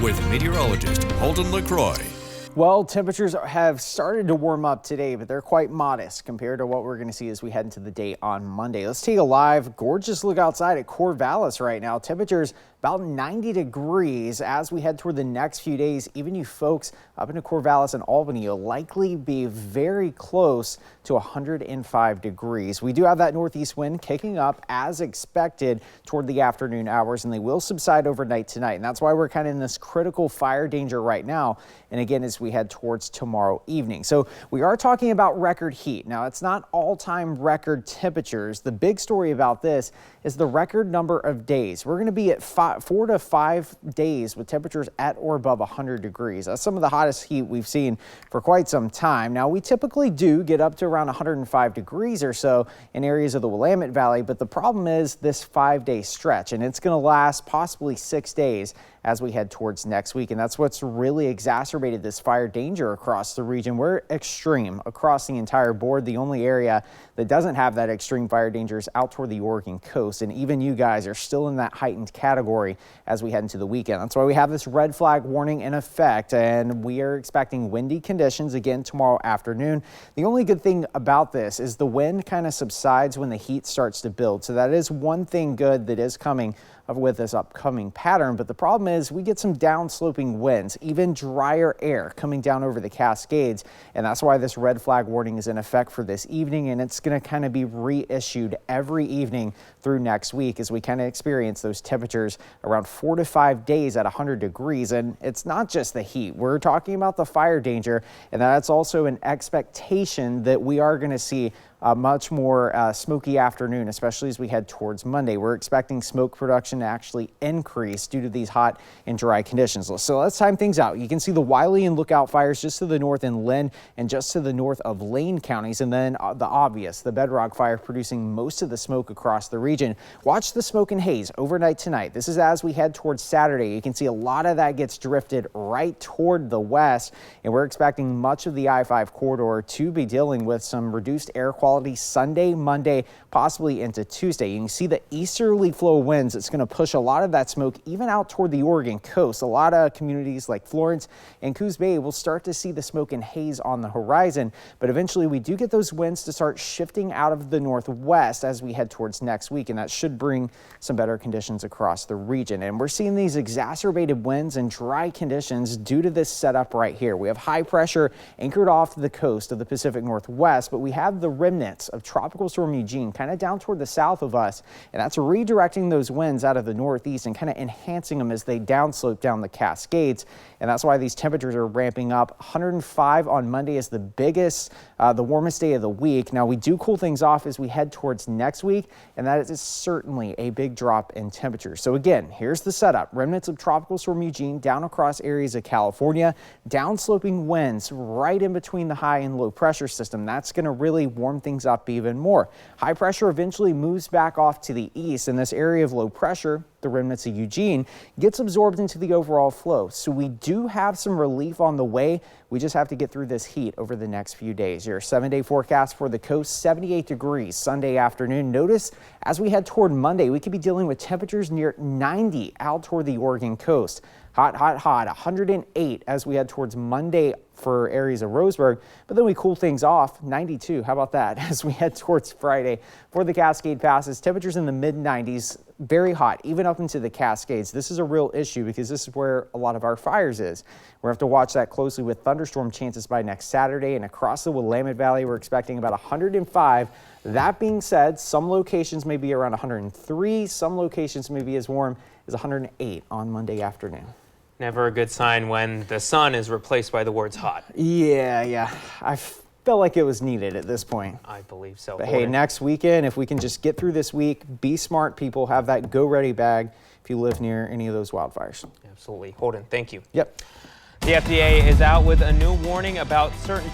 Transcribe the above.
with meteorologist Holden LeCroy. Well, temperatures have started to warm up today, but they're quite modest compared to what we're going to see as we head into the day on Monday. Let's take a live, gorgeous look outside at Corvallis right now. Temperatures about 90 degrees as we head toward the next few days. Even you folks up into Corvallis and Albany, you'll likely be very close to 105 degrees. We do have that northeast wind kicking up as expected toward the afternoon hours, and they will subside overnight tonight. And that's why we're kind of in this critical fire danger right now. And again, as we head towards tomorrow evening. So we are talking about record heat. Now, it's not all-time record temperatures. The big story about this is the record number of days. We're going to be at 4 to 5 days with temperatures at or above 100 degrees. That's some of the hottest heat we've seen for quite some time. Now, we typically do get up to around 105 degrees or so in areas of the Willamette Valley, but the problem is this 5-day stretch, and it's going to last possibly 6 days as we head towards next week. And that's what's really exacerbated this fire danger across the region. We're extreme across the entire board. The only area that doesn't have that extreme fire danger is out toward the Oregon coast. And even you guys are still in that heightened category as we head into the weekend. That's why we have this red flag warning in effect, and we are expecting windy conditions again tomorrow afternoon. The only good thing about this is the wind kind of subsides when the heat starts to build. So that is one thing good that is coming with this upcoming pattern, but the problem is we get some downsloping winds, even drier air coming down over the Cascades, and that's why this red flag warning is in effect for this evening, and it's going to kind of be reissued every evening through next week as we kind of experience those temperatures around 4 to 5 days at 100 degrees. And it's not just the heat. We're talking about the fire danger, and that's also an expectation that we are going to see a much more smoky afternoon, especially as we head towards Monday. We're expecting smoke production to actually increase due to these hot and dry conditions. So let's time things out. You can see the Wiley and Lookout fires just to the north in Lynn and just to the north of Lane counties, and then the obvious, the Bedrock fire producing most of the smoke across the region. Watch the smoke and haze overnight tonight. This is as we head towards Saturday. You can see a lot of that gets drifted right toward the west, and we're expecting much of the I-5 corridor to be dealing with some reduced air quality Sunday, Monday, possibly into Tuesday. You can see the easterly flow of winds. It's going to push a lot of that smoke even out toward the Oregon coast. A lot of communities like Florence and Coos Bay will start to see the smoke and haze on the horizon, but eventually we do get those winds to start shifting out of the northwest as we head towards next week, and that should bring some better conditions across the region. And we're seeing these exacerbated winds and dry conditions due to this setup right here. We have high pressure anchored off the coast of the Pacific Northwest, but we have the remnants of Tropical Storm Eugene kind of down toward the south of us, and that's redirecting those winds out of the northeast and kind of enhancing them as they downslope down the Cascades. And that's why these temperatures are ramping up. 105 on Monday is the biggest, the warmest day of the week. Now, we do cool things off as we head towards next week, and that is certainly a big drop in temperature. So again, here's the setup. Remnants of Tropical Storm Eugene down across areas of California, downsloping winds right in between the high and low pressure system. That's going to really warm things up even more. High pressure eventually moves back off to the east, and this area of low pressure, the remnants of Eugene, gets absorbed into the overall flow. So we do have some relief on the way. We just have to get through this heat over the next few days. Your 7-day forecast for the coast, 78 degrees Sunday afternoon. Notice as we head toward Monday, we could be dealing with temperatures near 90 out toward the Oregon coast. Hot, hot, hot, 108 as we head towards Monday for areas of Roseburg, but then we cool things off, 92. How about that as we head towards Friday for the Cascade passes? Temperatures in the mid-90s, very hot, even up into the Cascades. This is a real issue because this is where a lot of our fires is. We're going to have to watch that closely with thunderstorm chances by next Saturday, and across the Willamette Valley, we're expecting about 105. That being said, some locations may be around 103. Some locations may be as warm as 108 on Monday afternoon. Never a good sign when the sun is replaced by the words hot. Yeah. I felt like it was needed at this point. I believe so. But hey, next weekend, if we can just get through this week, be smart, people, have that go-ready bag if you live near any of those wildfires. Absolutely. Holden, thank you. Yep. The FDA is out with a new warning about certain